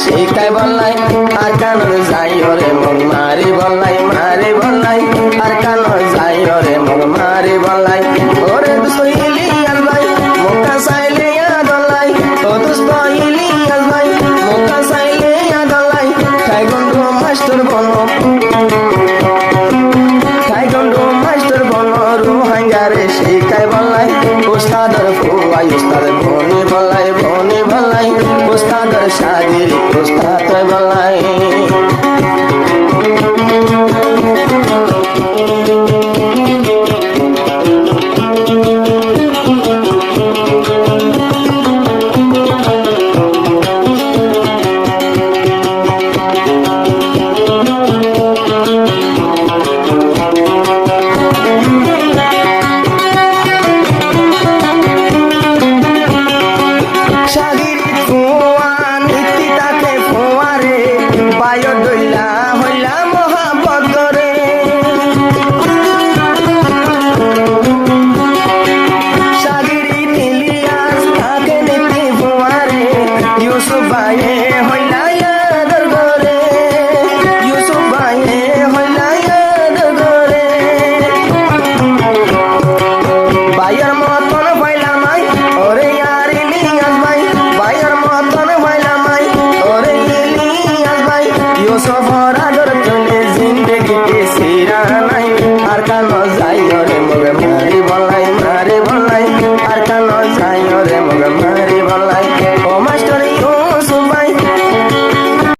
শিখাই বললাই আর কানো যাই রে মন মারি বললাই মারি বললাই আর কানো যাই রে মন মারি বললাই ওরে দুসইলি আলবাই মোকা সাইলে আদলাই ও দুসইলি আলবাই মোকা সাইলে আদলাই খাই গন্ডু মাস্টার বনো খাই গন্ডু মাস্টার বনো রুহাঙ্গারে শিখাই বললাই উস্তাদর ফুয়াই উস্তাদ বনি বললাই বনি বললাই উস্তাদর শাদির উস্তাদ বললাই Bye.